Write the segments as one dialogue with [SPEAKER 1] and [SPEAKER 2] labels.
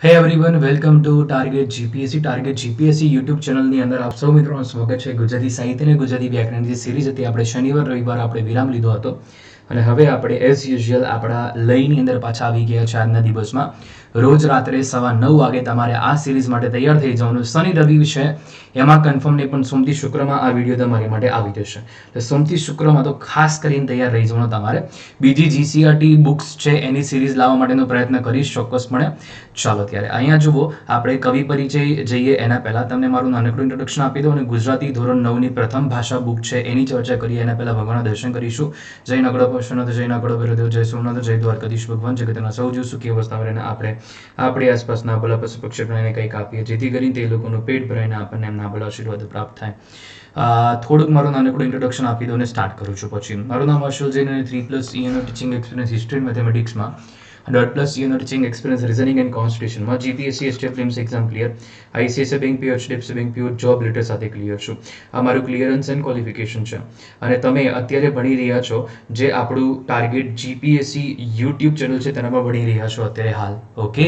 [SPEAKER 1] હે everyone, welcome to target GPSC YouTube ચેનલની અંદર આપ સૌ મિત્રોનું સ્વાગત છે. ગુજરાતી સાહિત્ય અને ગુજરાતી વ્યાકરણની જે સિરીઝ હતી, આપણે શનિવાર રવિવાર આપણે વિરામ લીધો હતો અને હવે આપણે એઝ યુઝ્યુઅલ આપણા લયની અંદર પાછા આવી ગયા છે. આજના દિવસમાં રોજ રાત્રે 9:15 વાગે તમારે આ સિરીઝ માટે તૈયાર થઈ જવાનું. શનિ રવિ છે એમાં કન્ફર્મ નહીં, પણ સોમથી શુક્રમાં આ વિડીયો તમારી માટે આવી જશે. તો સોમથી શુક્રમાં તો ખાસ કરીને તૈયાર રહી જવાનું. તમારે બીજી જીસીઆરટી બુક્સ છે એની સિરીઝ લાવવા માટેનો પ્રયત્ન કરીશ ચોક્કસપણે. ચાલો ત્યારે અહીંયા જુઓ, આપણે કવિ પરિચય જઈએ એના પહેલાં તમને મારું નાનકડું ઇન્ટ્રોડક્શન આપી દઉં અને ગુજરાતી ધોરણ 9ની પ્રથમ ભાષા બુક છે એની ચર્ચા કરીએ. એના પહેલાં ભગવાનના દર્શન કરીશું. જય નગડો પશુનાથ, જય નગડો ભૈરવદેવ, જય સોમનાથ, જય દ્વારકાધીશ ભગવાન જગતના સૌ જીવ સુખી અવસ્થામાં રહીને આપણે આપણી આસપાસના ભલા પશુ પક્ષી પ્રાણીને કંઈક આપીએ, જેથી કરીને તે લોકોનું પેટ ભરાઈને આપણને એમના ભલા આશીર્વાદ પ્રાપ્ત થાય. થોડુંક મારું નાનકડું ઇન્ટ્રોડક્શન આપી દઉં અને સ્ટાર્ટ કરું છું. પછી મારું નામ હર્ષલ જૈન અને 3+ ENO teaching experience history and મેથેમેટિક્સમાં, 100+ ENO teaching experience reasoning and કોન્સ્ટિટ્યુશનમાં, GPSC ST films exam clear, ICSA bank PO, HDFC bank PO, job letter સાથે ક્લિયર છું. આ મારું ક્લિયરન્સ એન્ડ ક્વોલિફિકેશન છે. અને તમે અત્યારે ભણી રહ્યા છો જે આપણું ટાર્ગેટ જીપીએસસી યુટ્યુબ ચેનલ છે તેના પર ભણી રહ્યા છો અત્યારે હાલ. ઓકે,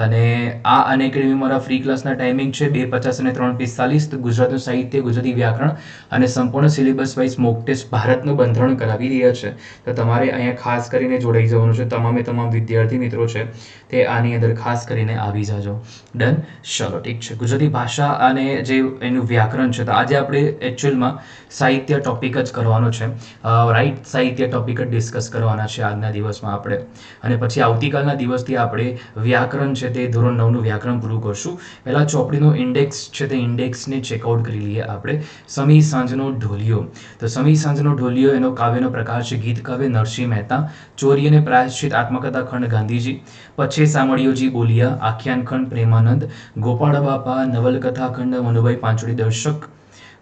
[SPEAKER 1] અને આ અનએકેડમી મારા ફ્રી ક્લાસના ટાઈમિંગ છે 2:50 અને 3:45. ગુજરાતનું સાહિત્ય, ગુજરાતી વ્યાકરણ અને સંપૂર્ણ સિલેબસ વાઇઝ મોક ટેસ્ટ ભારતનું બંધારણ કરાવી રહ્યા છે. તો તમારે અહીંયા ખાસ કરીને જોડાઈ જવાનું છે. તમામ વિદ્યાર્થી મિત્રો છે તે આની અંદર ખાસ કરીને આવી જાજો. ડન? ચલો ઠીક છે. ગુજરાતી ભાષા અને જે એનું વ્યાકરણ છે, તો આજે આપણે એકચ્યુઅલમાં સાહિત્ય ટોપિક જ કરવાનો છે. રાઈટ, સાહિત્ય ટોપિક જ ડિસ્કસ કરવાના છે આજના દિવસમાં આપણે. અને પછી આવતીકાલના દિવસથી આપણે વ્યાકરણ છે તે ધોરણ 9નું વ્યાકરણ પૂરું કરશું. પહેલાં ચોપડીનો ઇન્ડેક્સ છે તે ઇન્ડેક્સને ચેકઆઉટ કરી લઈએ આપણે. સમી સાંજનો ઢોલિયો. તો સમી સાંજનો ઢોલિયો એનો કાવ્યનો પ્રકાર છે ગીત કાવ્ય, નરસિંહ મહેતા. ચોરી અને પ્રાયશ્ચિત, આત્મકથા ખંડ ગાંધીજી. પછી સામળિયોજી બોલિયા, આખ્યાન ખંડ પ્રેમાનંદ. ગોપાળ બાપા, નવલકથા ખંડ મનુભાઈ પાંચોળી દર્શક.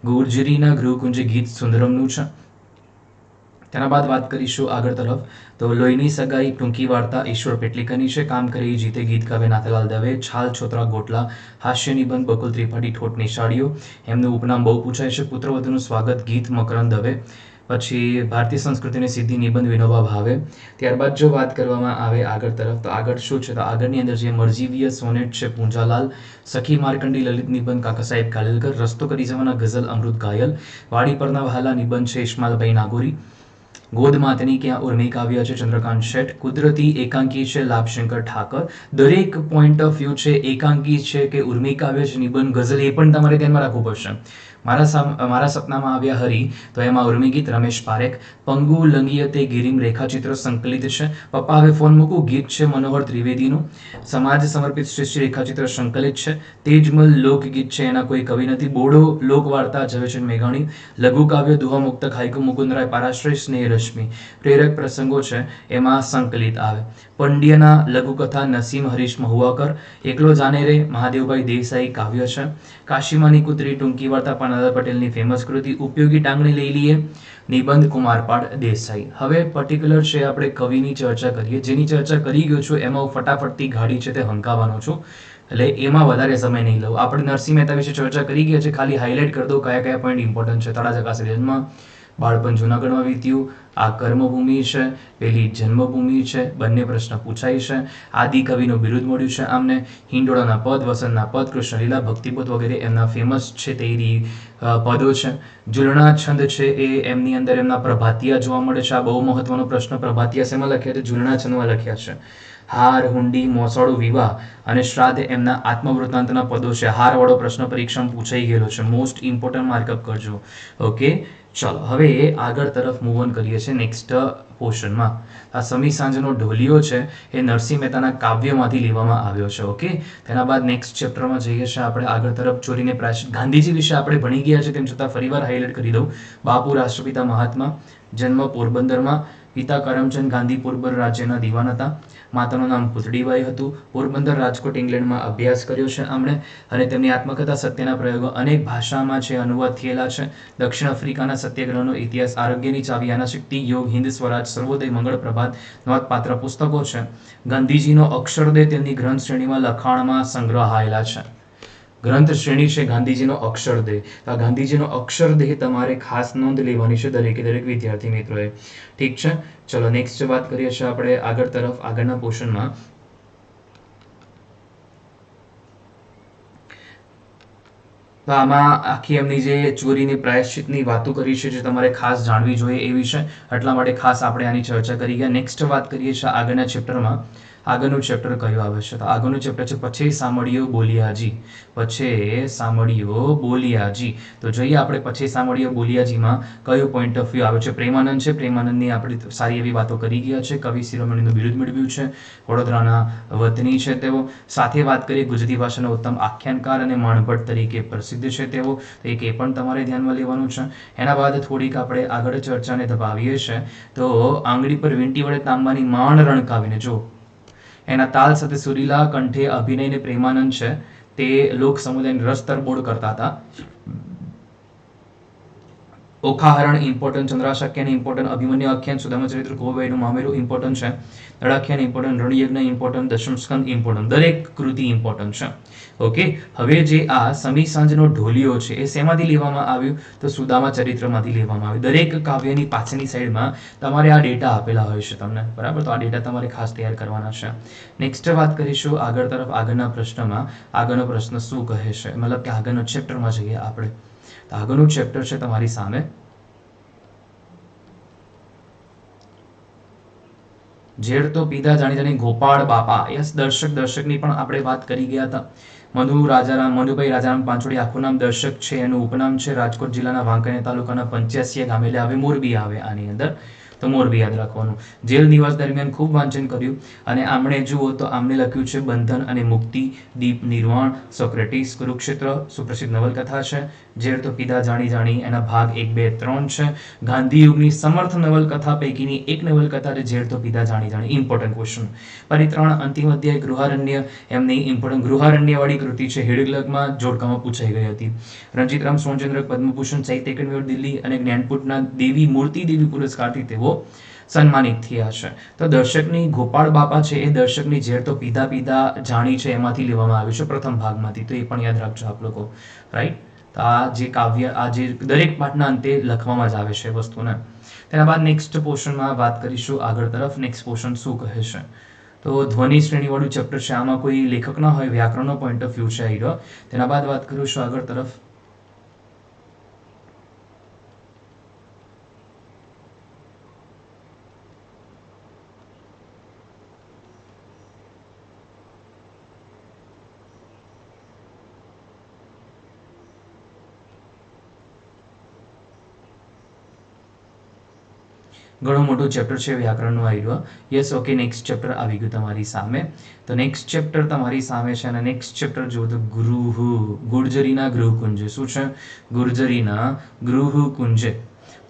[SPEAKER 1] ગુર્જરીના ગૃહકુંજ ગીત સુંદરમનું છે. તેના બાદ વાત કરીશું આગળ તરફ. તો લોહીની સગાઈ ટૂંકી વાર્તા ઈશ્વર પેટલીકરની છે. કામ કરી જીતે ગીત કાવ્ય નાથાલાલ દવે. છાલ છોતરા ગોટલા, હાસ્ય નિબંધ બકુલ ત્રિપાઠી ઠોટ નિશાળીઓ. એમનું ઉપનામ બહુ પૂછાય છે. પુત્રવધુનું સ્વાગત ગીત મકરંદ દવે. પછી ભારતીય સંસ્કૃતિની સિદ્ધિ નિબંધ વિનોબા ભાવે. ત્યારબાદ જો વાત કરવામાં આવે આગળ તરફ, તો આગળ શું છે, તો આગળની અંદર જે મરજીવીય સોનેટ છે પૂંજાલાલ. સખી માર્કંડી લલિત નિબંધ કાકા સાહેબ કાલેલકર. રસ્તો કરી જવાના ગઝલ અમૃત ઘાયલ. વાડી પરના વહાલા નિબંધ છે ઇસ્માલભાઈ નાગોરી. ગોદ માતની ક્યાં ઉર્મી કાવ્ય છે ચંદ્રકાંત શેઠ. કુદરતી એકાંકી છે લાભશંકર ઠાકર. દરેક પોઈન્ટ ઓફ વ્યૂ છે, એકાંકી છે કે ઉર્મી કાવ્ય છે, નિબંધ, ગઝલ, એ પણ તમારે ધ્યાનમાં રાખવું પડશે. મારા સપનામાં આવ્યા હરી, તો એમાં ઉર્મી ગીત રમેશ પારેખ. પંગુ લંગિયતે ગિરિમ રેખાચિત્ર સંકલિત છે. પપ્પા હવે ફોન મૂકું ગીત છે મનોહર ત્રિવેદીનું. સમાજ સમર્પિત શ્રેષ્ઠ રેખાચિત્ર સંકલિત છે. તેજમલ લોકગીત છે, એના કોઈ કવિ નથી. બોડો લોકવાર્તા ઝવેરચંદ મેઘાણી. લઘુ કાવ્ય દુહા મુક્તક હાઈકુ મુકુંદરાય પારાશ્રય સ્નેહ રશ્મિ. પ્રેરક પ્રસંગો છે એમાં સંકલિત આવે. પંડ્યના લઘુકથા નસીમ હરીશ મહુવાકર. એકલો જાને રે મહાદેવભાઈ દેસાઈ કાવ્ય છે. કાશીમાની કુતરી ટૂંકી વાર્તા પાનદાદા પટેલની ફેમસ કૃતિ. ઉપયોગી ટાંગણી લઈ લઈએ નિબંધ કુમારપાળ દેસાઈ. હવે પર્ટિક્યુલર છે આપણે કવિની ચર્ચા કરીએ. જેની ચર્ચા કરી ગયો છું એમાં હું ફટાફટથી ગાડી છે તે હંકાવાનો છું, એટલે એમાં વધારે સમય નહીં લઉં. આપણે નરસિંહ મહેતા વિશે ચર્ચા કરી ગયા છે, ખાલી હાઇલાઇટ કરી દઉં કયા કયા પોઈન્ટ ઇમ્પોર્ટન્ટ છે. તળાજા સિરિયલમાં બાળપણ જૂનાગઢમાં વીત્યું, આ કર્મભૂમિ છે, પેલી જન્મભૂમિ છે, બંને પ્રશ્ન પૂછાય છે. આદિ કવિનું બિરુદ મળ્યું છે આમને. હિંડોળાના પદ, વસંતના પદ, કૃષ્ણલીલા, ભક્તિપદ વગેરે એમના ફેમસ છે તે પદો છે. ઝૂલણા છંદ છે એ એમની અંદર એમના પ્રભાતિયા જોવા મળે છે. આ બહુ મહત્વનો પ્રશ્ન. પ્રભાતિયા શેમાં લખ્યા છે? ઝૂલણા છંદમાં લખ્યા છે. હાર, હુંડી, મોસાળું, વિવાહ અને શ્રાદ્ધ એમના આત્મવૃત્તાંતના પદો છે. હારવાળો પ્રશ્ન પરીક્ષામાં પૂછાઈ ગયેલો છે. મોસ્ટ ઇમ્પોર્ટન્ટ માર્કઅપ કરજો. ઓકે, ચલો હવે આગળ તરફ મૂવ ઓન કરીએ છીએ નેક્સ્ટ પોર્શનમાં. આ સમી સાંજનો ઢોલિયો છે એ નરસિંહ મહેતાના કાવ્યમાંથી લેવામાં આવ્યો છે. ઓકે, તેના બાદ નેક્સ્ટ ચેપ્ટરમાં જઈએ છીએ આપણે આગળ તરફ. ચોરીને પ્રાયશ્ચિત. ગાંધીજી વિશે આપણે ભણી ગયા છે, તેમ છતાં ફરીવાર હાઇલાઇટ કરી દઉં. બાપુ રાષ્ટ્રપિતા મહાત્મા. જન્મ પોરબંદરમાં. પિતા કરમચંદ ગાંધી પોરબંદર રાજ્યના દિવાન હતા. માતાનું નામ પુતળીબાઈ હતું. પોરબંદર, રાજકોટ, ઇંગ્લેન્ડમાં અભ્યાસ કર્યો છે આમણે. અને તેમની આત્મકથા સત્યના પ્રયોગો અનેક ભાષામાં છે અનુવાદ થયેલા છે. દક્ષિણ આફ્રિકાના સત્યાગ્રહનો ઇતિહાસ, આરોગ્યની ચાવી, આનાશક્તિ, યોગ, હિન્દ સ્વરાજ, સર્વોદય, મંગળ પ્રભાત નોંધપાત્ર પુસ્તકો છે. ગાંધીજીનો અક્ષરદેહ તેમની ગ્રંથ શ્રેણીમાં લખાણમાં સંગ્રહાયેલા છે. ગ્રંથ શ્રેણી છે ગાંધીજીનો અક્ષરદેહ. આ ગાંધીજીનો અક્ષરદેહ તમારે ખાસ નોંધ લેવાની છે દરેકે દરેક વિદ્યાર્થી મિત્રોએ. ઠીક છે, ચલો નેક્સ્ટ વાત કરીએ છીએ આપણે આગળ તરફ આગળના પોર્શનમાં. તો આમાં આખી એમની જે ચોરીની પ્રાયશ્ચિતની વાતો કરી છે જે તમારે ખાસ જાણવી જોઈએ એ વિશે, એટલા માટે ખાસ આપણે આની ચર્ચા કરી ગયા. નેક્સ્ટ વાત કરીએ છીએ આગળના ચેપ્ટરમાં. આગળનું ચેપ્ટર કયું આવે છે? તો આગળનું ચેપ્ટર છે પછી સાંભળ્યો બોલિયાજી. પછી સાંભળ્યો બોલિયાજી. તો જોઈએ આપણે પછી સાંભળ્યો બોલિયાજીમાં કયું પોઈન્ટ ઓફ વ્યૂ આવે છે. પ્રેમાનંદ છે, પ્રેમાનંદની આપણે સારી એવી વાતો કરી ગયા છે. કવિ શિરોમણીનું બિરુદ મેળવ્યું છે, વડોદરાના વતની છે તેઓ. સાથે વાત કરીએ ગુજરાતી ભાષાના ઉત્તમ આખ્યાનકાર અને માણભટ્ટ તરીકે પ્રસિદ્ધ છે તેઓ, તો એક એ પણ તમારે ધ્યાનમાં લેવાનું છે. એના બાદ થોડીક આપણે આગળ ચર્ચાને દબાવીએ છીએ તો આંગળી પર વીંટી વડે તાંબાની માણ રણકાવીને, જો એના તાલ સાથે સુરીલા કંઠે અભિનયને પ્રેમાનંદ છે તે લોક સમુદાયને રસ તરબોળ કરતા હતા. ઓખાહરણ ઇમ્પોર્ટન્ટ, ચંદ્રાશાખ્યાન ઇમ્પોર્ટન્ટ, અભિમન્યુ આખ્યાન, સુદામા ચરિત્ર, કુંવરબાઈનું મામેરું ઇમ્પોર્ટન્ટ છે, દળાખ્યાન ઇમ્પોર્ટન્ટ, રણયજ્ઞ ઇમ્પોર્ટન્ટ, દશમસ્કંદ ઇમ્પોર્ટન્ટ, દરેક કૃતિ ઇમ્પોર્ટન્ટ છે. ઓકે, હવે જે આ સમી સાંજનો ઢોલિયો છે એ શેમાંથી લેવામાં આવ્યું? તો સુદામા ચરિત્રમાંથી લેવામાં આવ્યું. દરેક કાવ્યની પાછળની સાઈડમાં તમારે આ ડેટા આપેલા હોય છે તમને, બરાબર? તો આ ડેટા તમારે ખાસ તૈયાર કરવાના છે. નેક્સ્ટ વાત કરીશું આગળ તરફ. આગળના પ્રશ્નમાં આગળનો પ્રશ્ન શું કહે છે, મતલબ કે આગળનો ચેપ્ટરમાં જઈએ આપણે. તો આગળનું ચેપ્ટર છે તમારી સામે ઝેર તો પીધા જાણી જાણી ગોપાળ બાપા. યસ, દર્શકની પણ આપણે વાત કરી ગયા હતા. મનુભાઈ રાજારામ પાંચોડી આખું નામ દર્શક છે, એનું ઉપનામ છે રાજકોટ જિલ્લાના વાંકાનેર તાલુકાના 85 ગામે, એટલે હવે મોરબી આવે આની અંદર, તો મોરબી યાદ રાખવાનું. જેલ નિવાસ દરમિયાન ખૂબ વાંચન કર્યું અને આમણે જુઓ તો આમણે લખ્યું છે બંધન અને મુક્તિ, દીપ નિર્વાણ, સોક્રેટિસ, કુરુક્ષેત્ર સુપ્રસિદ્ધ નવલકથા છે. ઝેર તો પીધા જાણી જાણી એના ભાગ 1, 2, 3 છે. ગાંધી યુગની સમર્થ નવલકથા પૈકીની એક નવલકથા છે ઝેર તો પીધા જાણી જાણી. Important question. પરિત્રાણ અંતિમ અધ્યાય ગૃહારણ્ય એમની ઇમ્પોર્ટન્ટ ગૃહારણ્યવાળી કૃતિ છે, હિડલગમાં જોડકામાં પૂછાઈ ગઈ હતી. રણજીતરામ સોનચંદ્રક પદ્મભૂષણ સાહિત્ય એકેડમી દિલ્હી અને જ્ઞાનપીઠના દેવી મૂર્તિ દેવી પુરસ્કારથી તેઓ સન્માનિત થયા છે. તો દર્શકની ગોપાળ બાપા છે એ દર્શકની ઝેર તો પીધા પીધા જાણી છે એમાંથી લેવામાં આવ્યું છે, પ્રથમ ભાગમાંથી. તો એ પણ યાદ રાખજો આપ લોકો, રાઈટ? તો આ જે કાવ્ય, આ જે દરેક પાઠના અંતે લખવામાં જ આવે છે વસ્તુને. તેના બાદ નેક્સ્ટ પોર્શનમાં વાત કરીશું આગળ તરફ. નેક્સ્ટ પોર્શન શું કહે છે? તો ધ્વનિ શ્રેણીવાળું ચેપ્ટર છે, આમાં કોઈ લેખક ના હોય, વ્યાકરણનો પોઈન્ટ ઓફ વ્યૂ છે અહીં. તેના બાદ વાત કરીશું આગળ તરફ. ઘણું મોટું ચેપ્ટર છે વ્યાકરણનું આવ્યું. યસ, ઓકે, નેક્સ્ટ ચેપ્ટર આવી ગયું તમારી સામે. તો નેક્સ્ટ ચેપ્ટર તમારી સામે છે અને નેક્સ્ટ ચેપ્ટર જુઓ તો ગુર્જરીના ગૃહકુંજ. શું છે? ગુર્જરીના ગૃહકુંજ.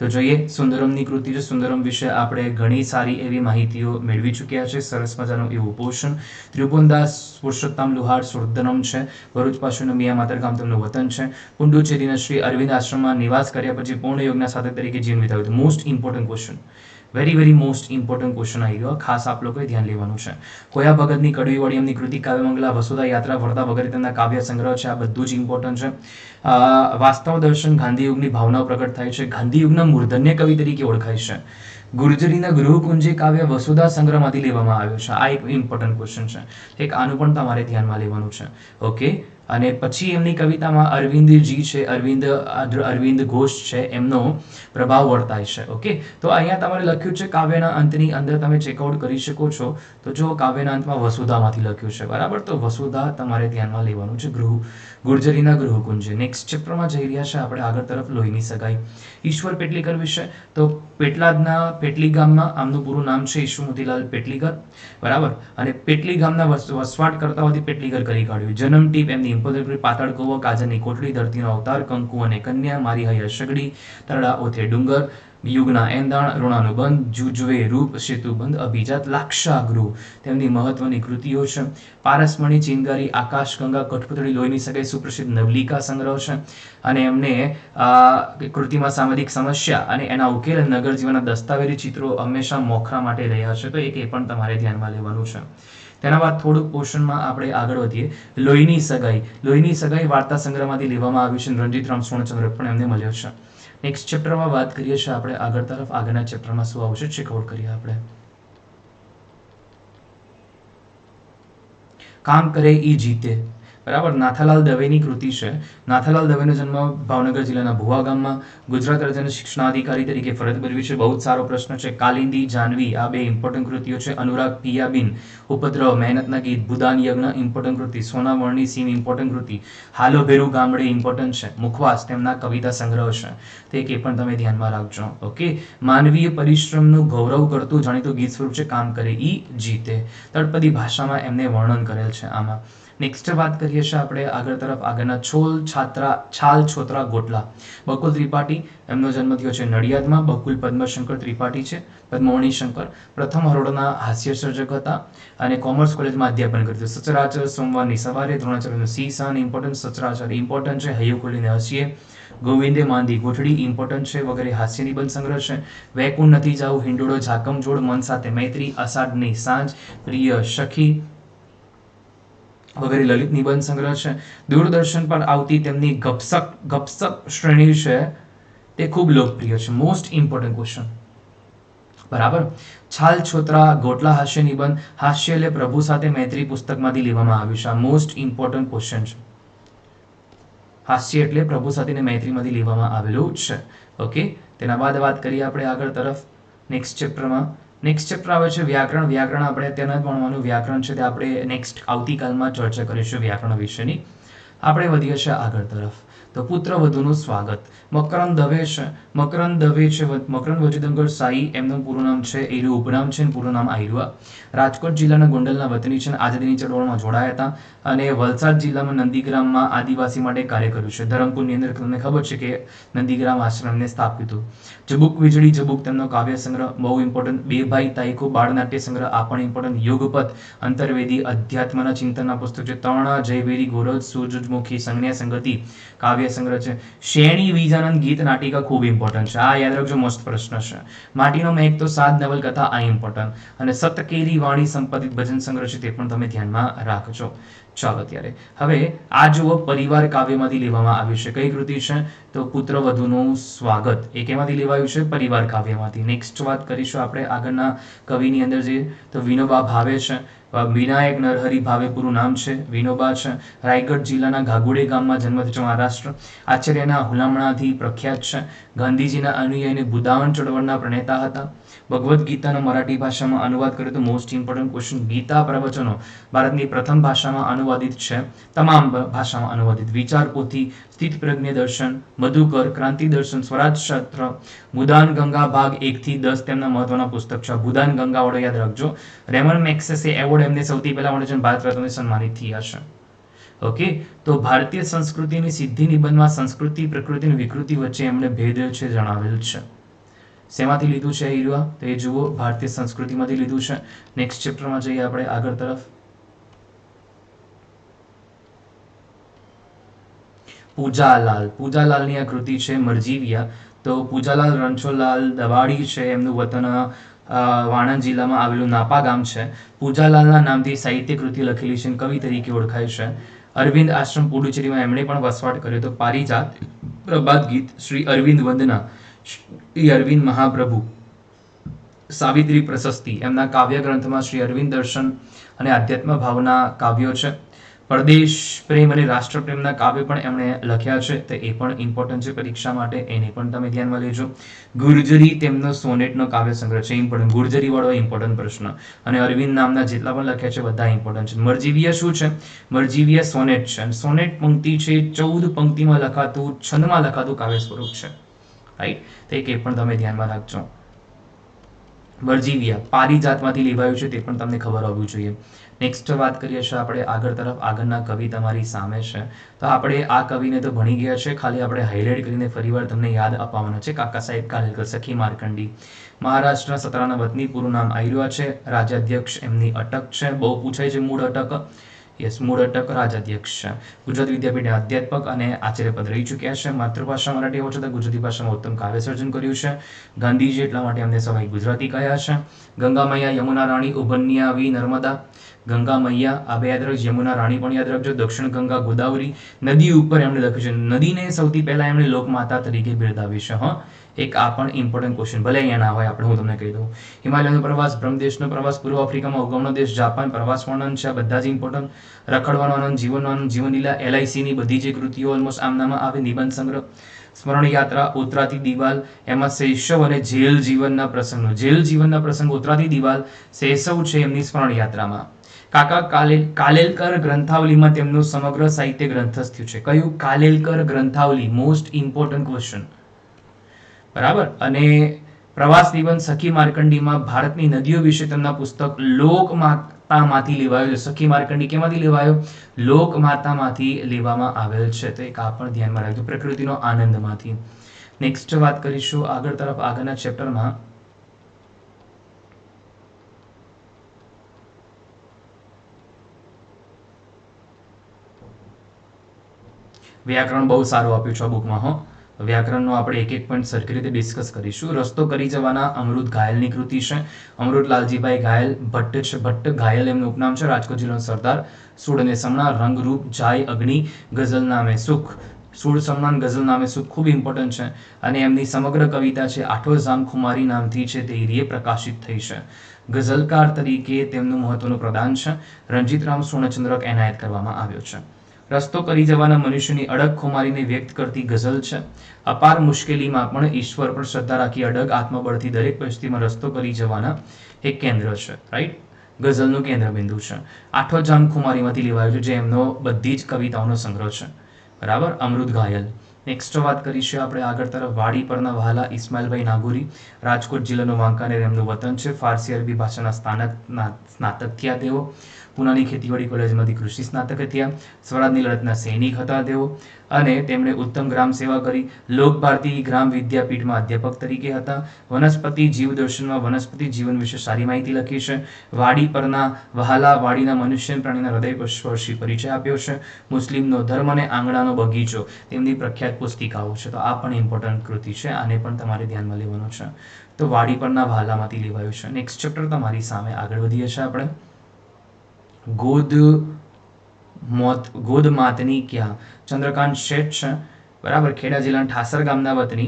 [SPEAKER 1] તો જોઈએ, સુંદરમની કૃતિ છે. સુંદરમ વિશે આપણે ઘણી સારી એવી માહિતીઓ મેળવી ચૂક્યા છે. સરસ મજાનું એવું પોષણ. ત્રિભુવનદાસ પુરુષોત્તમ લુહાર સુરદનમ છે. ભરૂચ પાસેનું મિયા માતર ગામ તેમનું વતન છે. પુંડુચેરીના શ્રી અરવિંદ આશ્રમમાં નિવાસ કર્યા પછી પૂર્ણ યોગના સાધક તરીકે જીવન વિતાવ્યું. Most important question, very very most important question આવી ગયો, ખાસ આપ લોકોએ ધ્યાન લેવાનું છે. કોયા ભગતની કડવીવાળી એમની કૃતિ કાવ્યમંગલા, વસુધા યાત્રા, વરદા વગેરે તેમના કાવ્ય સંગ્રહ છે. આ બધું જ ઇમ્પોર્ટન્ટ છે. વાસ્તવ દર્શન, ગાંધી યુગની ભાવનાઓ પ્રગટ થાય છે. ગાંધી યુગના મૂર્ધન્ય કવિ તરીકે ઓળખાય છે. ગુર્જરીના ગૃહકુંજી કાવ્ય વસુધા સંગ્રહમાંથી લેવામાં આવ્યું છે. આ એક ઇમ્પોર્ટન્ટ ક્વેશ્ચન છે. એક આનું પણ તમારે ધ્યાનમાં લેવાનું છે. ઓકે, અને પછી એમની કવિતામાં અરવિંદજી છે, અરવિંદ ઘોષ છે, એમનો પ્રભાવ વર્તાય છે. ઓકે, તો અહીંયા તમારે લખ્યું છે કાવ્યના અંતની અંદર તમે ચેકઆઉટ કરી શકો છો. તો જો કાવ્યના અંતમાં વસુધામાંથી લખ્યું છે, બરાબર? તો વસુધા તમારે ધ્યાનમાં લેવાનું છે. ગુર્જરીના ગૃહકુંજ. નેક્સ્ટ ચેપ્ટરમાં જઈ રહ્યા છે આપણે આગળ તરફ. લોહીની સગાઈ. ઈશ્વર પેટલીકર વિશે. તો પેટલાદના પેટલી ગામમાં, આમનું પૂરું નામ છે ઈશ્વર મોતીલાલ પેટલીકર, બરાબર? અને પેટલી ગામના વસવાટ કરતા હોવાથી પેટલીકર કરી કાઢ્યું. જન્મ ટીપ એમની ઇમ્પોઝર, પાતાળ કૂવો, કાજરની કોટડી, ધરતીનો અવતાર, કંકુ અને કન્યા, મારી હૈયા સગડી, તરડા ઓથે ડુંગર, યુગના એંધાણ, ઋણાનું બંધ, જુજવે રૂપ, સેતુબંધ, અભિજાત, લાક્ષાગૃહ તેમની મહત્વની કૃતિઓ છે. પારસમણી, ચિનગારી, આકાશગંગા, કઠપુતળી, લોહીની સગાઈ સુપ્રસિદ્ધ નવલિકા સંગ્રહ છે. અને એમને કૃતિમાં સામાજિક સમસ્યા અને એના ઉકેલ, નગર જીવનના દસ્તાવેજી ચિત્રો હંમેશા મોખરા માટે રહ્યા છે. તો એ પણ તમારે ધ્યાનમાં લેવાનું છે. તેના બાદ થોડુંક પોર્શનમાં આપણે આગળ વધીએ. લોહીની સગાઈ. લોહીની સગાઈ વાર્તા સંગ્રહમાંથી લેવામાં આવ્યું છે. રણજીતરામ સોનચંદ્રક પણ એમને મળ્યો છે. નેક્સ્ટ ચેપ્ટરમાં વાત કરીએ છીએ આપણે આગળ તરફ. આગળના ચેપ્ટરમાં શું આવશે ચેકઆઉટ કરીએ આપણે. કામ કરે ઈ જીતે. બરાબર. નાથાલાલ દવેની કૃતિ છે. નાથાલાલ દવેનો જન્મ ભાવનગર જિલ્લાના ભુવા ગામમાં. ગુજરાત રાજ્યના શિક્ષણાધિકારી તરીકે ફરજ બજાવી છે. બહુ જ સારો પ્રશ્ન છે. કાલિંદી જાનવી, આ બે ઇમ્પોર્ટન્ટ કૃતિઓ છે. અનુરાગ પિયાબિન, ઉપદ્રવ, મહેનતના ગીત, ભૂદાન યજ્ઞ ઇમ્પોર્ટન્ટ કૃતિ. સોનાવરણી સીમ ઇમ્પોર્ટન્ટ કૃતિ. હાલો ભેરુ ગામડે ઇમ્પોર્ટન્ટ છે. મુખવાસ તેમના કવિતા સંગ્રહ છે. તે કે પણ તમે ધ્યાનમાં રાખજો. ઓકે. માનવીય પરિશ્રમનું ગૌરવ કરતું જાણીતું ગીત સ્વરૂપ છે કામ કરે ઈ જીતે. તળપદી ભાષામાં એમને વર્ણન કરેલ છે આમાં. નેક્સ્ટ વાત કરીએ છીએ આપણે આગળ તરફ. આગળના છાલ છોતરા ગોટલા. બકુલ ત્રિપાઠી, એમનો જન્મ થયો છે નડિયાદમાં. બકુલ પદ્મશંકર ત્રિપાઠી છે, પદ્મવણી શંકર. પ્રથમ હરોળના હાસ્ય સર્જક હતા અને કોમર્સ કોલેજમાં અધ્યાપન કર્યું. સચરાચર સોમવારની સવારે, દ્રોણાચાર્યનું સીસાન ઇમ્પોર્ટન્ટ, સચરાચર ઇમ્પોર્ટન્ટ છે. હૈયું ખોલીને હસીએ, ગોવિંદે માંદી ગોઠડી ઇમ્પોર્ટન્ટ છે વગેરે હાસ્ય નિબંધ સંગ્રહ છે. વૈકુંઠ નથી જાવું, હિંડોળો, ઝાકમ જોડ, મન સાથે મૈત્રી, અષાઢની સાંજ, પ્રિય સખી વગેરે લલિત નિબંધ સંગ્રહ છે. દૂરદર્શન પર આવતી તેમની ગપસપ શ્રેણી છે તે ખૂબ લોકપ્રિય છે. Most important question. બરાબર. છાલ છોતરા ગોટલા હાસ્ય નિબંધ. હાસ્ય એટલે પ્રભુ સાથે મૈત્રી પુસ્તકમાંથી લેવામાં આવ્યું છે. આ મોસ્ટ ઇમ્પોર્ટન્ટ ક્વેશ્ચન છે. હાસ્ય એટલે પ્રભુ સાથેની મૈત્રીમાંથી લેવામાં આવેલું છે. ઓકે. તેના બાદ વાત કરીએ આપણે આગળ તરફ નેક્સ્ટ ચેપ્ટરમાં. નેક્સ્ટ ચેપ્ટર આવે છે વ્યાકરણ. વ્યાકરણ આપણે અત્યારે જ ભણવાનું વ્યાકરણ છે તે આપણે નેક્સ્ટ આવતીકાલમાં ચર્ચા કરીશું વ્યાકરણ વિશેની. આપણે વધીએ છીએ આગળ તરફ. તો પુત્ર વધુનું સ્વાગત. મકરંદ દવે છે. મકરંદ દવે છે મકરંદ વજુદંગર સાઈ, એમનું પૂરું નામ છે, એનું ઉપનામ છે, પૂરું નામ આયરુઆ. રાજકોટ જિલ્લાના ગોંડલના વતની છે. આઝાદીની ચળવળમાં જોડાયા હતા અને વલસાડ જિલ્લામાં નંદીગ્રામમાં આદિવાસી માટે કાર્ય કર્યું છે. ધરમપુરની અંદર તમને ખબર છે કે નંદીગ્રામ આશ્રમને સ્થાપ્યું હતું. જબુક વીજળી જબુક તેમનો કાવ્ય સંગ્રહ બહુ ઇમ્પોર્ટન્ટ. બે ભાઈ તાઈકો બાળનાટ્ય સંગ્રહ આ પણ ઇમ્પોર્ટન્ટ. યુગપથ, અંતર્વેદી, અધ્યાત્મના ચિંતનના પુસ્તક છે. તર્ણા, જયવેરી, ગોરજ, સૂરજમુખી, સંજ્ઞા સંગતિ કાવ્ય સંગ્રહ છે. શેણી વિજાનંદ ગીત નાટિકા ખૂબ ઇમ્પોર્ટન્ટ છે. આ યાદ રાખજો, મસ્ત પ્રશ્ન છે. માટીનો મેઘ તો 7 નવલકથા આ ઇમ્પોર્ટન્ટ. અને સતકેરી વાણી સંપાદિત ભજન સંગ્રહ છે તે પણ તમે ધ્યાનમાં રાખજો. ચાલો ત્યારે હવે આ જુઓ પરિવાર કાવ્યમાંથી લેવામાં આવ્યું છે. કઈ કૃતિ છે? તો પુત્ર વધુનું સ્વાગત. એ કેમાંથી લેવાયું છે? પરિવાર કાવ્યમાંથી. નેક્સ્ટ વાત કરીશું આપણે આગળના કવિની અંદર જે તો વિનોબા ભાવે છે. વિનાયક નરહરી ભાવે પૂરું નામ છે. વિનોબા છે. રાયગઢ જિલ્લાના ઘાગુડે ગામમાં જન્મ થયો છે, મહારાષ્ટ્ર. આચાર્યના હુલામણાથી પ્રખ્યાત છે. ગાંધીજીના અનુયાયી અને બુદાવન ચળવળના પ્રણેતા હતા. ભગવદ્ ગીતાનો મરાઠી ભાષામાં અનુવાદ કર્યો તો મોસ્ટ ઇમ્પોર્ટન્ટ ક્વેશ્ચન. ગીતા પ્રવચનો ભારતની પ્રથમ ભાષામાં અનુવાદિત છે, તમામ ભાષામાં અનુવાદિત. વિચાર પોથી, સ્થિત પ્રજ્ઞ દર્શન, મધુકર, ક્રાંતિ દર્શન, સ્વરાજ શાસ્ત્ર, બુદાન ગંગા ભાગ 1 થી 10 તેમના મહત્વના પુસ્તક છે. બુદાન ગંગા વાળો યાદ રાખજો. રેમન મેક્સેસે એવોર્ડ એમને સૌથી પહેલા મળ્યો છે, ભારત રત્નથી સન્માનિત થયા છે. ઓકે. તો ભારતીય સંસ્કૃતિની સિદ્ધિ નિબંધમાં સંસ્કૃતિ, પ્રકૃતિ અને વિકૃતિ વચ્ચે એમણે ભેદ છે જણાવેલ છે. શેમાંથી લીધું છે હીરવા? તો એ જુઓ, ભારતીય સંસ્કૃતિમાંથી લીધું છે. નેક્સ્ટ ચેપ્ટરમાં જઈએ આપણે આગળ તરફ. પૂજાલાલ. પૂજાલાલની આ કૃતિ છે મરજીવિયા. તો પૂજાલાલ રણછોડલાલ દવાડી છે, એમનું વતન વાણંદ જિલ્લામાં આવેલું નાપા ગામ છે. પૂજાલાલના નામથી સાહિત્ય કૃતિ લખેલી છે, કવિ તરીકે ઓળખાય છે. અરવિંદ આશ્રમ પુડુચેરીમાં એમણે પણ વસવાટ કર્યો તો. પારિજાત, પ્રભાત ગીત, શ્રી અરવિંદ વંદના, શ્રી અરવિંદ મહાપ્રભુ, સાવિત્રી પ્રશસ્તિ, એમના કાવ્ય ગ્રંથમાં શ્રી અરવિંદ દર્શન અને આધ્યાત્મ ભાવના કાવ્યો છે. પરદેશ પ્રેમ અને રાષ્ટ્રપ્રેમના કાવ્ય પણ એમણે લખ્યા છે, તો એ પણ ઇમ્પોર્ટન્ટ છે પરીક્ષા માટે, એને પણ તમે ધ્યાનમાં લેજો. ગુર્જરી તેમનો સોનેટનો કાવ્ય સંગ્રહ છે, ઇમ્પોર્ટન્ટ. ગુર્જરી વાળો ઇમ્પોર્ટન્ટ પ્રશ્ન. અને અરવિંદ નામના જેટલા પણ લખ્યા છે બધા ઇમ્પોર્ટન્ટ છે. મરજીવિયા શું છે? મરજીવિયા સોનેટ છે. સોનેટ પંક્તિ છે 14 પંક્તિમાં લખાતું, છંદમાં લખાતું કાવ્ય સ્વરૂપ છે. રાઈટ. તો એ પણ તમે ધ્યાનમાં રાખજો. મરજીવિયા પારિજાતમાંથી લેવાયું છે, તે પણ તમને ખબર હોવી જોઈએ. નેક્સ્ટ વાત કરીએ છીએ આપણે આગળ તરફ. આગળના કવિ તમારી સામે છે. તો આપણે આ કવિને તો ભણી ગયા છે, ખાલી આપણે હાઇલાઇટ કરીને ફરીવાર તમને યાદ અપાવવાના છે. કાકા સાહેબ કાલેલકર, સખી માર્કંડી. મહારાષ્ટ્રના સતરાના વતની, પૂરું નામ આયરુઆ છે. રાજ્યાધ્યક્ષ એમની અટક છે, બહુ પૂછાય છે મૂળ અટક. યસ, મૂળ અટક રાજ્યાધ્યક્ષ છે. ગુજરાત વિદ્યાપીઠના અધ્યાપક અને આચાર્ય પદ રહી ચૂક્યા છે. માતૃભાષા મરાઠી હોવા છતાં ગુજરાતી ભાષામાં ઉત્તમ કાવ્ય સર્જન કર્યું છે. ગાંધીજી એટલા માટે એમને સવાઈ ગુજરાતી કહ્યા છે. ગંગા મૈયા, યમુના રાણી, ઉભન્યાવી, નર્મદા, ગંગા મૈયા આ બે યાદ રાખજો, યમુના રાણી પણ યાદ રાખજો, દક્ષિણ ગંગા ગોદાવરી નદી ઉપર એમણે લખ્યું છે, નદીને સૌથી પહેલા એમણે લોકમાતા તરીકે બિરદાવી છે. એક આ પણ ઇમ્પોર્ટન્ટ ક્વેશ્ચન, ભલે અહીંયા ના હોય આપણે, હું તમને કહી દઉં. હિમાલયનો પ્રવાસ, બ્રહ્મદેશનો પ્રવાસ, પૂર્વ આફ્રિકામાં ઉગમનો દેશ, જાપાન, પ્રવાસ વર્ણન છે, આ બધા જ ઇમ્પોર્ટન્ટ. રખડવાનો આનંદ, જીવનનો આનંદ, જીવનલીલા, LIC ની બધી જે કૃતિઓ ઓલમોસ્ટ આમનામાં આવે, નિબંધ સંગ્રહ, સ્મરણ યાત્રા, ઉતરાતી દિવાલ, એમાં શૈશવ અને જેલ જીવનના પ્રસંગો, જેલ જીવનના પ્રસંગ, ઉતરાતી દિવાલ, શૈશવ છે એમની સ્મરણ યાત્રામાં. કાકા કાલેલકર ગ્રંથાવલીમાં તેમનું સમગ્ર સાહિત્ય ગ્રંથસ્થ થયું છે. કયું? કાલેલકર ગ્રંથાવલી, મોસ્ટ ઇમ્પોર્ટન્ટ ક્વેશ્ચન, બરાબર. અને પ્રવાસ નિબંધ સખી માર્કંડીમાં ભારતની નદીઓ વિશે તેમના પુસ્તક લોકમાતામાંથી લેવાયો છે. સખી માર્કંડી કેમાંથી લેવાયો? લોકમાતામાંથી લેવામાં આવેલ છે. તો એક આ પણ ધ્યાનમાં રાખજો, પ્રકૃતિનો આનંદમાંથી. નેક્સ્ટ વાત કરીશું આગળ તરફ, આગળના ચેપ્ટરમાં વ્યાકરણ બહુ સારું આપ્યું છે આ બુકમાં. વ્યાકરણનો આપણે એક એક પોઈન્ટ સરખી રીતે ડિસ્કસ કરીશું. રસ્તો કરી જવાના અમૃત ઘાયલની કૃતિ છે. અમૃત લાલજીભાઈ ઘાયલ, ભટ્ટ છે, ભટ્ટ ઘાયલ એમનું ઉપનામ છે. રાજકોટ જિલ્લાનો સરદાર. સુડ અને સમણા, રંગરૂપ, જાય, અગ્નિ, ગઝલ નામે સુખ. સુડ સમ્માન, ગઝલ નામે સુખ ખૂબ ઇમ્પોર્ટન્ટ છે. અને એમની સમગ્ર કવિતા છે આઠો જામ ખુમારી નામથી છે તે હિરીએ પ્રકાશિત થઈ છે. ગઝલકાર તરીકે તેમનું મહત્વનું પ્રદાન છે. રણજીતરામ સુવર્ણચંદ્રક એનાયત કરવામાં આવ્યો છે. રસ્તો કરી જવાના મનુષ્યની અડગ ખુમારીને વ્યક્ત કરતી ગઝલ છે. અપાર મુશ્કેલીમાં પણ ઈશ્વર પર શ્રદ્ધા રાખી અડગ આત્મબળથી દરેક પરિસ્થિતિમાં રસ્તો કરી જવાના એક કેન્દ્ર છે. રાઈટ, ગઝલનું કેન્દ્રબિંદુ છે. આઠો જામ ખુમારીમાંથી લેવાયો છે, જે એમનો બધી જ કવિતાઓનો સંગ્રહ છે. બરાબર, અમૃત ઘાયલ. નેક્સ્ટ વાત કરીશું આપણે આગળ તરફ, વાડી પરના વહાલા ઇસ્માઇલભાઈ નાગોરી, રાજકોટ જિલ્લાનો વાંકાનેર એમનું વતન છે. ફારસી અરબી ભાષાના સ્નાતક થયા તેઓ. પુનાની ખેતીવાડી કોલેજમાંથી કૃષિ સ્નાતક થયા. સ્વરાજની લડતના સૈનિક હતા તેઓ. અને તેમણે ઉત્તમ ગ્રામ સેવા કરી. લોક ભારતી ગ્રામ વિદ્યાપીઠમાં અધ્યાપક તરીકે હતા. વનસ્પતિ જીવ દર્શનમાં વનસ્પતિ જીવન વિશે સારી માહિતી લખી છે. વાડી પરના વહાલા વાડીના મનુષ્ય પ્રાણીના હૃદય સ્પર્શી પરિચય આપ્યો છે. મુસ્લિમનો ધર્મ અને આંગણાનો બગીચો તેમની પ્રખ્યાત પુસ્તિકાઓ છે. તો આ પણ ઇમ્પોર્ટન્ટ કૃતિ છે, આને પણ તમારે ધ્યાનમાં લેવાનું છે. તો વાડી પરના વહાલામાંથી લેવાયું છે. નેક્સ્ટ ચેપ્ટર તમારી સામે આગળ વધીએ છીએ આપણે. ગોદ માતની ક્યાં, ચંદ્રકાંત શેઠ છે. બરાબર, ખેડા જિલ્લાના ઠાસર ગામના વતની.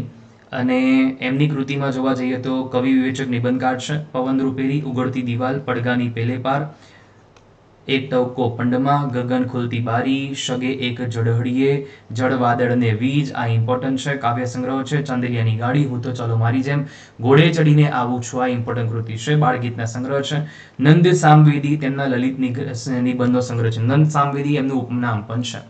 [SPEAKER 1] અને એમની કૃતિમાં જોવા જઈએ તો કવિ વિવેચક નિબંધકાર છે. પવન રૂપેરી, ઉગડતી દિવાલ, પડગાની પેલે પાર, એક ટવકો પંડમાં, ગગન ખુલતી બારી, શગે એક જડહડીએ, જળ વાદળ ને વીજ, આ ઇમ્પોર્ટન્ટ છે. કાવ્ય સંગ્રહ છે. ચાંદલિયાની ગાડી, હું તો ચાલો મારી જેમ, ઘોડે ચડીને આવું છું, આ ઇમ્પોર્ટન્ટ કૃતિ છે. બાળગીતના સંગ્રહ છે. નંદ સામવેદી તેમના લલિત નિબંધનો સંગ્રહ છે. નંદ સામવેદી એમનું ઉપનામ પણ છે.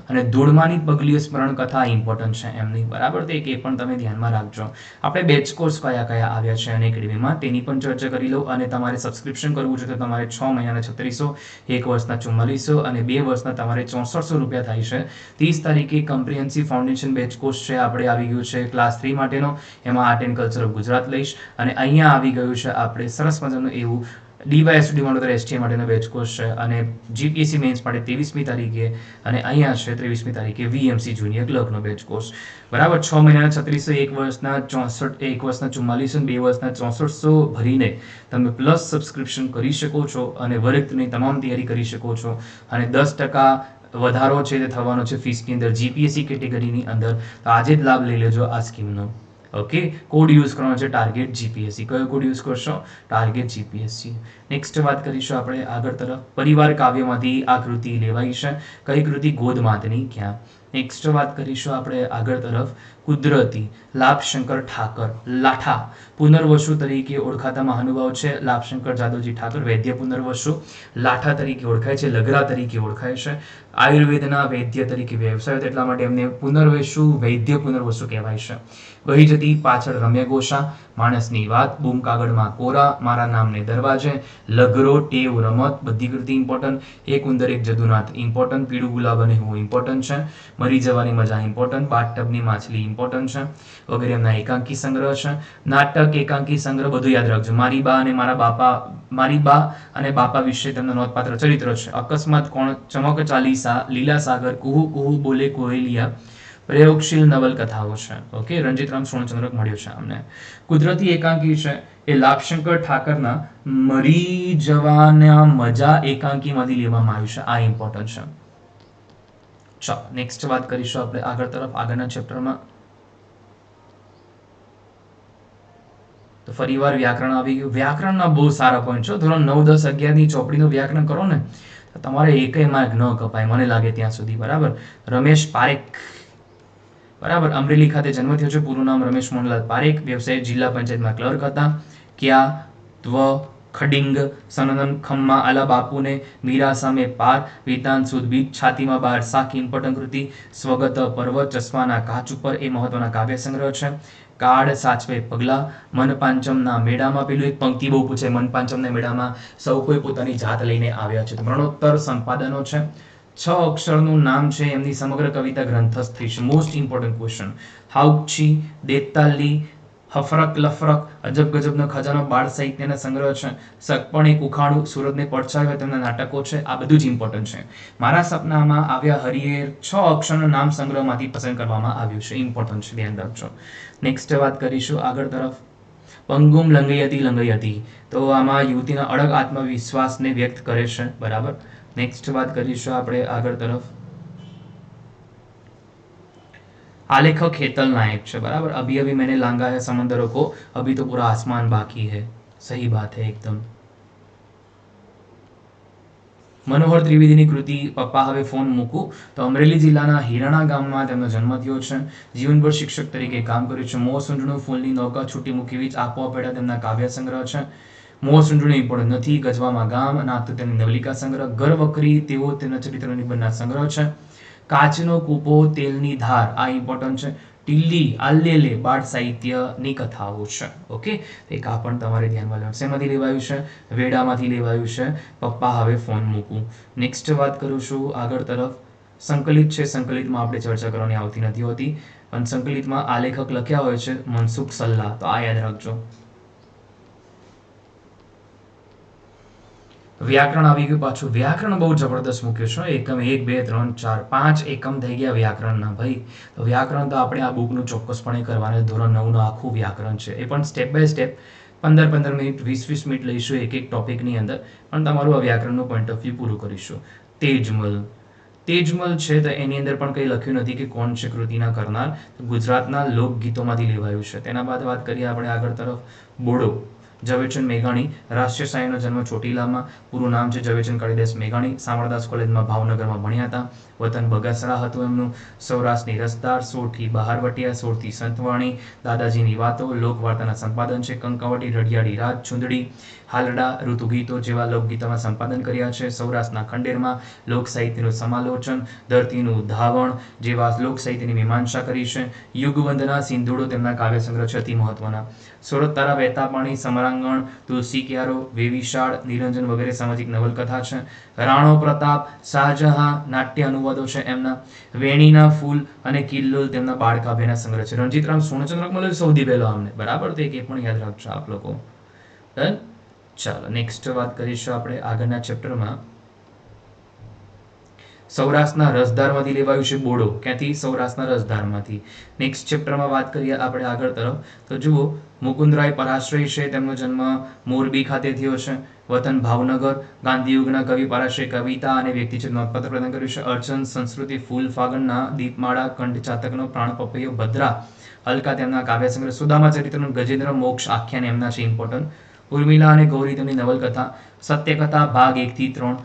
[SPEAKER 1] અને ધૂળમાની પગલીઓ સ્મરણ કથા ઇમ્પોર્ટન્ટ છે એમની. બરાબર, તો એ પણ તમે ધ્યાનમાં રાખજો. આપણે બેચ કોર્સ કયા કયા આવ્યા છે અને એકેડમીમાં તેની પણ ચર્ચા કરી લો. અને તમારે સબસ્ક્રિપ્શન કરવું છે તો તમારે 6 મહિનાના 3600, 1 વર્ષના 4400 અને 2 વર્ષના તમારે 6400 રૂપિયા થાય છે. 30 તારીખે કમ્પ્રિહેન્સિવ ફાઉન્ડેશન બેચ કોર્સ છે આપણે આવી ગયું છે ક્લાસ 3 માટેનો. એમાં art and culture of Gujarat લઈશ. અને અહીંયા આવી ગયું છે આપણે સરસ મજાનું એવું DYSD માટે STA માટેનો બેચ કોર્સ છે. અને GPSC મેન્સ માટે 23મી તારીખે અને અહીંયા છે 23મી તારીખે VMC જુનિયર ક્લર્કનો બેચ કોર્સ. બરાબર, 6 મહિનાના 3600, 1 વર્ષના 64, 1 વર્ષના 4400, 2 વર્ષના 6400 ભરીને તમે પ્લસ સબસ્ક્રિપ્શન કરી શકો છો અને વર્ગની તમામ તૈયારી કરી શકો છો. અને 10% વધારો છે તે થવાનો છે ફીસની અંદર GPSC કેટેગરીની અંદર. તો આજે જ લાભ લઈ લેજો આ સ્કીમનો. ઓકે, કોડ યુઝ કરવાનો છે ટાર્ગેટ GPSC. કયો કોડ યુઝ કરશો? Target GPSC. નેક્સ્ટ વાત કરીશું આપણે આગળ તરફ. પરિવાર કાવ્યમાંથી આ કૃતિ લેવાઈ છે. કઈ કૃતિ? ગોદ માતની ક્યાં. નેક્સ્ટ વાત કરીશું આપણે આગળ તરફ. કુદરતી, લાભશંકર ઠાકર, લાઠા પુનર્વસુ તરીકે ઓળખાતા મહાનુભાવ છે. લાભશંકર જાદવજી ઠાકર વૈદ્ય પુનર્વસુ, લાઠા તરીકે ઓળખાય છે, લગરા તરીકે ઓળખાય છે. આયુર્વેદના વૈદ્ય તરીકે વ્યવસાય એટલા માટે એમને પુનર્વસુ, વૈદ્ય પુનર્વસુ કહેવાય છે. વહી જતી પાછળ રમ્ય ઘોષા, માણસની વાત, બૂમ કાગળમાં કોરા, મારા નામને દરવાજે, લગરો, ટેવ, રમત, બધી કૃતિ ઇમ્પોર્ટન્ટ. એક ઉંદર એક જદુનાથ ઇમ્પોર્ટન્ટ. પીળું ગુલાબ અને હું ઇમ્પોર્ટન્ટ છે. મરી જવાની મજા ઇમ્પોર્ટન્ટ. બાથટબની માછલી ઇમ્પોર્ટન્ટ છે. વગેરે એમના એકાંકી સંગ્રહ છે. નાટક, એકાંકી સંગ્રહ બધું યાદ રાખજો. મારી બા અને બાપા વિશે તેમનું નોંધપાત્ર ચરિત્ર છે. અકસ્માત કોણ, ચમક ચાલીસા, લીલા સાગર, કુહુ કુહુ બોલે કોયલિયા, પ્રયોગશીલ નવલકથાઓ છે. ઓકે, રણજીતરામ સુવર્ણચંદ્રક મળ્યો છે અમને. કુદરતી એકાંકી છે એ લાભશંકર ઠાકરના મરી જવાના મજા એકાંકીમાંથી લેવામાં આવ્યું છે. આ ઇમ્પોર્ટન્ટ છે. ચાલો નેક્સ્ટ વાત કરીશું આપણે આગળ તરફ આગળના ચેપ્ટરમાં. તો ફરીવાર વ્યાકરણ આવી ગયું. વ્યાકરણના બહુ સારા પોઈન્ટ છે. ધોરણ 9, 10, 11 ની ચોપડીનું વ્યાકરણ કરો ને તો તમારે એકેય માર્ક ન કપાય મને લાગે ત્યાં સુધી. બરાબર. રમેશ પારેખ, બરાબર, અમરેલી ખાતે જન્મ થયો છે. પૂરું નામ રમેશ મોહનલાલ પારેખ. વ્યવસાય જિલ્લા પંચાયતમાં ક્લર્ક હતા. ક્યા ત્વ ખડિંગ સનનન ખમ્મા આલા બાપુને મીરા સામે પાર વેતાન સુદ બીજ છાતીમાં બાર શાક ઇમ્પોર્ટન્ટ કૃતિ. સ્વગત પર્વત ચશ્માના કાચ ઉપર એ મહત્વના કાવ્ય સંગ્રહ છે. કાળ સાચવે પગલા મન પાંચમના મેળામાં. પેલું એક પંક્તિ બહુ પૂછે, મન પાંચમના મેળામાં સૌ કોઈ પોતાની જાત લઈને આવ્યા છે. મરણોત્તર સંપાદનો છે. 6 અક્ષરનું નામ છે એમની સમગ્ર કવિતા ગ્રંથસ્થ છે. Most important question. હાઉચી, દેતાલી, હફરક લફરક, અજબ ગજબનો ખજાનો બાળ સાહિત્યના સંગ્રહ છે. સગપણ એક ઉખાણું, સુરતને પડછાયો તેમના નાટકો છે. આ બધું જ ઇમ્પોર્ટન્ટ છે. મારા સપનામાં આવ્યા હરિયર 6 અક્ષરનો નામ સંગ્રહમાંથી પસંદ કરવામાં આવ્યું છે. ઇમ્પોર્ટન્ટ છે, ધ્યાન રાખજો. નેક્સ્ટ વાત કરીશું આગળ તરફ. પંગુમ લંગઈ હતી. તો આમાં યુવતીના અડગ આત્મવિશ્વાસને વ્યક્ત કરે છે. બરાબર. નેક્સ્ટ વાત કરીશું આપણે આગળ તરફ. आलेखक हेतल नायक છે. बराबर. अभी अभी मैंने लांगा है समंदरों को, अभी तो पूरा आसमान बाकी है. सही बात है एकदम. મનોહર ત્રિવેદીની કૃતિ પપ્પા હવે ફોન મૂકું. તો અમરેલી જિલ્લાના હિરાણા ગામમાં તેમનો જન્મ થયો છે. જીવનભર શિક્ષક તરીકે કામ કર્યું છે. મોં સૂંઢણું ફૂલની નૌકા છૂટી મૂકી વીજ આપોઆપ પેડા તેમના કાવ્ય સંગ્રહ છે. મોં સૂંઢણું ઇમ્પોર્ટન્ટ નથી. ગજવામાં ગામ નાથ તેમની નવલિકા સંગ્રહ. ઘર વકરી તેઓ તેમના ચરિત્ર નિબંધના સંગ્રહ છે. કાચનો કૂપો તેલની ધાર, આ ઇમ્પોર્ટન્ટ છે. ટીલ્લી આલ્લેલે બાળ સાહિત્યની કથાઓ છે. ઓકે, એક આ પણ તમારે ધ્યાનમાં લેવાનું. શેમાંથી લેવાયું છે? વેડામાંથી લેવાયું છે. પપ્પા હવે ફોન મૂકું. નેક્સ્ટ વાત કરું છું આગળ તરફ. સંકલિત છે. સંકલિતમાં આપણે ચર્ચા કરવાની આવતી નથી હોતી, પણ સંકલિતમાં આ લેખક લખ્યા હોય છે મનસુખ સલ્લા. તો આ યાદ રાખજો. વ્યાકરણ આવી ગયું પાછું. વ્યાકરણ બહુ જબરદસ્ત મૂક્યું છે. એકમ 1, 2, 3, 4, 5 એકમ થઈ ગયા વ્યાકરણના ભાઈ. તો વ્યાકરણ તો આપણે આ બુકનું ચોક્કસપણે કરવાના. ધોરણ 9 નું આખું વ્યાકરણ છે. એ પણ step by step 15-15 minute 20-20 minute લઈશું એક એક ટોપિકની અંદર, પણ તમારું આ વ્યાકરણનું પોઈન્ટ ઓફ વ્યૂ પૂરું કરીશું. તેજમલ. તેજમલ છે તો એની અંદર પણ કંઈ લખ્યું નથી કે કોણ છે કૃતિના કરનાર. ગુજરાતના લોકગીતોમાંથી લેવાયું છે. તેના બાદ વાત કરીએ આપણે આગળ તરફ. બોડો. ઝવેરચંદ મેઘાણી. રાષ્ટ્રીય શાયરનો જન્મ ચોટીલામાં. પૂરું નામ છે ઝવેરચંદ કાળીદાસ મેઘાણી. શામળદાસ કોલેજમાં ભાવનગરમાં ભણ્યા હતા. વતન બગાસરા હતું એમનું. સૌરાષ્ટ્રની રસદાર, 16થી બહારવટિયા, 16થી સંતવાણી, દાદાજીની વાતો, લોકવાર્તાના સંપાદન છે. કંકાવટી, રડિયાળી રાત, ચુંદડી, હાલડા, ઋતુગીતો જેવા લોકગીતોમાં સંપાદન કર્યા છે. સૌરાષ્ટ્રના ખંડેરમાં લોક સાહિત્યનું સમાલોચન, ધરતીનું ધાવણ જેવા લોક સાહિત્યની મીમાંસા કરી છે. યુગવંદના, સિંધુડો તેમના કાવ્ય સંગ્રહ છે અતિ મહત્વના. સુરત તારા વહેતા પાણી, સમરાંગણ, તુલસી ક્યારો, વેવિશાળ, નિરંજન વગેરે સામાજિક નવલકથા છે. રાણો પ્રતાપ, શાહજહાં નાટ્ય અનુવાદો છે એમના. વેણીના ફૂલ અને કિલ્લોલ તેમના બાળકાવ્યના સંગ્રહ છે. રણજીતરામ સુવર્ણચંદ્રક મળે સૌથી પહેલો અમને. બરાબર. તો એક પણ યાદ રાખજો આપ લોકો. ડન. ચાલો નેક્સ્ટ વાત કરીશું આપણે આગળના ચેપ્ટરમાં. સૌરાષ્ટ્રના રસધારમાંથી લેવાયું છે બોડો. ક્યાંથી? સૌરાષ્ટ્રના રસધારમાંથી. નેક્સ્ટ ચેપ્ટરમાં વાત કરીએ આપણે આગળ તરફ. તો જુઓ, મુકુંદરાય પરાશ્રય છે. તેમનો જન્મ મોરબી ખાતે થયો છે. વતન ભાવનગર. ગાંધીયુગના કવિ પરાશ્રય કવિતા અને વ્યક્તિચિત્ર નોંધપાત્ર પ્રદાન કર્યું છે. અર્ચન, સંસ્કૃતિ, ફૂલ ફાગણના દીપમાળા, કંઠ ચાતકનો પ્રાણ પપૈયો, ભદ્રા હલકા તેમના કાવ્ય સંગ્રહ. સુદામા ચરિત્રનું ગજેન્દ્ર મોક્ષ આખ્યાન એમના છે ઇમ્પોર્ટન્ટ. ઉર્મિલા અને ગૌરી તેમની નવલકથા. સત્યકથા ભાગ 1 થી 3.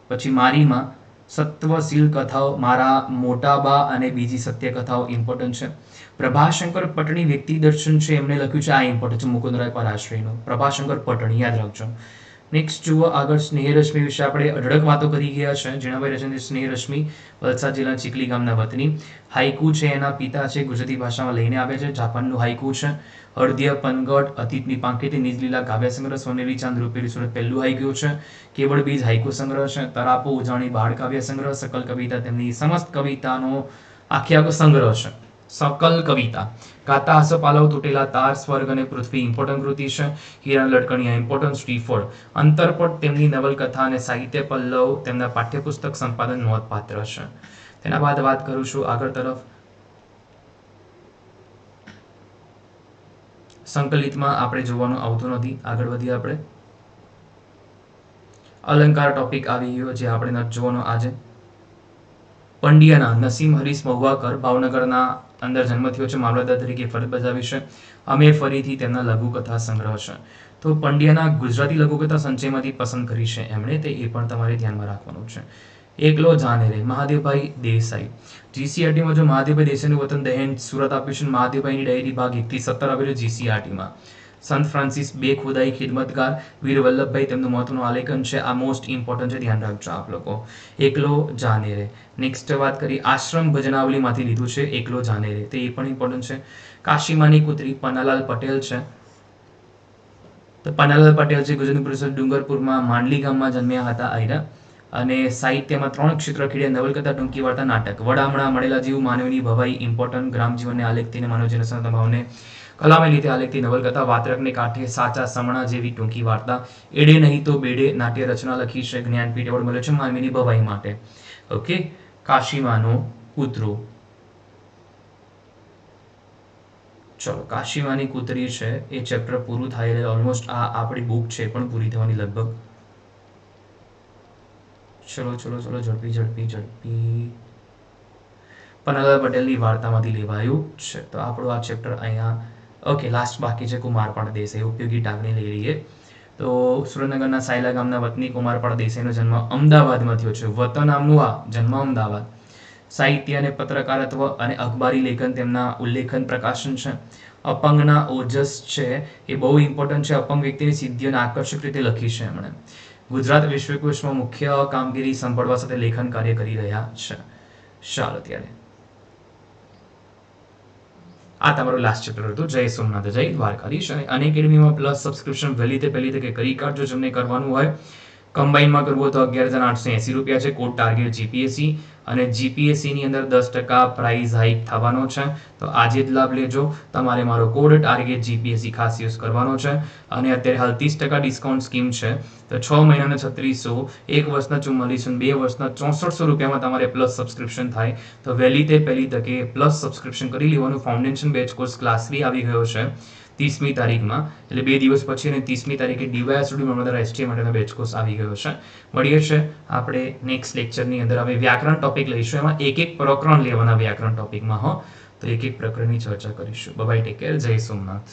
[SPEAKER 1] પછી મારીમાં સત્વશીલ કથાઓ, મારા મોટાબા અને બીજી સત્ય કથાઓ ઇમ્પોર્ટન્ટ છે. પ્રભાશંકર પટણી વ્યક્તિ દર્શન છે એમને લખ્યું છે. આ ઇમ્પોર્ટન્ટ છે મુકુંદરાય પરાશ્રયનું. પ્રભાશંકર પટણી યાદ રાખજો. નેક્સ્ટ જુઓ આગળ. સ્નેહરશ્મિ વિશે આપણે અઢળક વાતો કરી ગયા છે. જીણાભાઈ રચના સ્નેહરશ્મિ, વલસાડ જિલ્લા ચીખલી ગામના વતની. હાઈકુ છે એના પિતા છે, ગુજરાતી ભાષામાં લઈને આવે છે. જાપાનનું હાઈકુ છે. અર્ધ્ય, પનગઢ, અતીતની પાંખેતી, નિજલીલા કાવ્ય સંગ્રહ, સોનેરી ચાંદ રૂપેલી સુરત પહેલું હાઈકુ છે. કેવળ બીજ હાઈકુ સંગ્રહ છે. તરાપો ઉજાણી બાળ કાવ્ય સંગ્રહ. સકલ કવિતા તેમની સમસ્ત કવિતાનો આખો સંગ્રહ છે. સકલ કવિતા. ગાતા આસોપાલવ, તૂટેલા તાર, સ્વર્ગ અને પૃથ્વી ઇમ્પોર્ટન્ટ કૃતિ છે. હિરણ લટકણિયા ઇમ્પોર્ટન્ટ. શ્રીફળ, અંતરપટ તેમની નવલકથા અને સાહિત્ય પલ્લવ તેમના પાઠ્યપુસ્તક સંપાદન નોંધપાત્ર છે. તેના બાદ વાત કરું છું આગળ તરફ. સંકલિતમાં આપણે જોવાનું આવતું નથી. આગળ વધીએ આપણે. અલંકાર ટોપિક આવી ગયો જે આપણે નથી જોવાનો આજે. પંડ્યાના નસીમ હરીશ મહુવાકર ભાવનગરના અંદર જન્મ થયો છે. મામલતદાર તરીકે ફરજ બજાવી છે. અમે ફરીથી તેમના લઘુકથા સંગ્રહ છે. તો પંડ્યાના ગુજરાતી લઘુકથા સંચયમાંથી પસંદ કરી છે એમણે, તે એ પણ તમારે ધ્યાનમાં રાખવાનું છે. એકલો જાને રે મહાદેવભાઈ દેસાઈ. જીસીઆરટીમાં જો મહાદેવભાઈ દેસાઈનું વતન દહેન સુરત આપ્યું છે. મહાદેવભાઈની ડાયરી ભાગ 1 થી 17 આવેલું જીસીઆરટીમાં. સંત ફ્રાન્સિસ બે ખુદાઈ ખિદમતગાર વીર વલ્લભભાઈ તેમનું મહત્વનું આલેખન છે. આ મોસ્ટ ઇમ્પોર્ટન્ટ છે, ધ્યાન રાખજો આપ લોકો. એકલો જાને રે. નેક્સ્ટ વાત કરી આશ્રમ ભજનાવલીમાંથી લીધું છે એકલો જાને રે, તે એ પણ ઇમ્પોર્ટન્ટ છે. કાશીમાની કુતરી પન્નાલાલ પટેલ છે. તો પન્નાલાલ પટેલ છે ગુજરાતની પરિષદ ડુંગરપુરમાં માંડલી ગામમાં જન્મ્યા હતા આયરા. અને સાહિત્યમાં 3 ક્ષેત્ર ખેડ્યા: નવલકથા, ટૂંકી વાર્તા, નાટક. વડામણા મળેલા જીવ, માનવીની ભવાઈ ઇમ્પોર્ટન્ટ. ગ્રામ જીવનને આલેખતી માનવ જીવનના ભાવને કલામય રીતે આલેખતી નવલકથા. વાત્રકને કાંઠે સાચા સમણા જેવી ટૂંકી વાર્તા. એડે નહીં તો બેડે નાટ્ય રચના લખી છે. જ્ઞાનપીઠ એવોર્ડ મળ્યો છે માનવીની ભવાઈ માટે. ઓકે. કાશીમાનો કૂતરો. ચલો, કાશીમાની કૂતરી છે એ ચેપ્ટર પૂરું થાય ઓલમોસ્ટ. આ આપણી બુક છે પણ પૂરી થવાની લગભગ. ચલો ઝડપી. પન્નાલાલ પટેલની વાર્તામાંથી લેવાયું છે. તો આપણું આ ચેપ્ટર અહીંયા ઓકે લાસ્ટ બાકી છે. કુમારપાળ દેસાઈ ઉપયોગી ટાંકણી લઈ લઈએ. તો સુરેન્દ્રનગરના સાયલા ગામના વતની કુમારપાળ દેસાઈનો જન્મ અમદાવાદમાં થયો છે. વતન આમનું આ, જન્મ અમદાવાદ. સાહિત્ય અને પત્રકારત્વ અને અખબારી લેખન તેમના ઉલ્લેખન પ્રકાશન છે. અપંગના ઓજસ છે એ બહુ ઇમ્પોર્ટન્ટ છે. અપંગ વ્યક્તિની સિદ્ધિઓને આકર્ષક રીતે લખી છે એમણે. ગુજરાત વિશ્વકોશમાં મુખ્ય કામગીરી સંભાળવા સાથે લેખન કાર્ય કરી રહ્યા છે. ચાલો ત્યારે આ તમારું લાસ્ટ ચેપ્ટર હતું. જય સોમનાથ, જય દ્વારકાધીશ. અને અનએકેડમીમાં પ્લસ સબસ્ક્રિપ્શન વહેલી તે પહેલી તકે કરી કાઢજો. જેમને કરવાનું હોય કમ્બાઈનમાં કરવું હોય તો 11,880 રૂપિયા છે. Code target GPSC. અને જીપીએસસી ની અંદર 10% પ્રાઇઝ હાઇક થવાનો છે. તો આજે જ લાભ લેજો. તમારે મારો કોડ ટાર્ગેટ જીપીએસસી ખાસ યુઝ કરવાનો છે. અને અત્યારે હાલ 30% ડિસ્કાઉન્ટ સ્કીમ છે. તો 6 મહિનાના 3600, 1 વર્ષના 4400, 2 વર્ષના 6400 રૂપિયામાં તમારે પ્લસ સબસ્ક્રિપ્શન થાય. તો વહેલી તે પહેલી તકે પ્લસ સબસ્ક્રિપ્શન કરી લેવાનું. ફાઉન્ડેશન બેચ કોર્સ ક્લાસ 3 આવી ગયો છે 30મી તારીખમાં, એટલે 2 દિવસ પછી. અને 30મી તારીખે ડીવાયએસડી મામલતદાર એસટી માટેનો બેચ કોર્સ આવી ગયો છે. મળીએ છે આપણે નેક્સ્ટ લેક્ચરની અંદર. હવે વ્યાકરણ ટોપિક લઈશું. એમાં એક પ્રકરણ લેવાના વ્યાકરણ ટોપિકમાં. તો એક પ્રકરણની ચર્ચા કરીશું. બાય, ટેક કેર, જય સોમનાથ.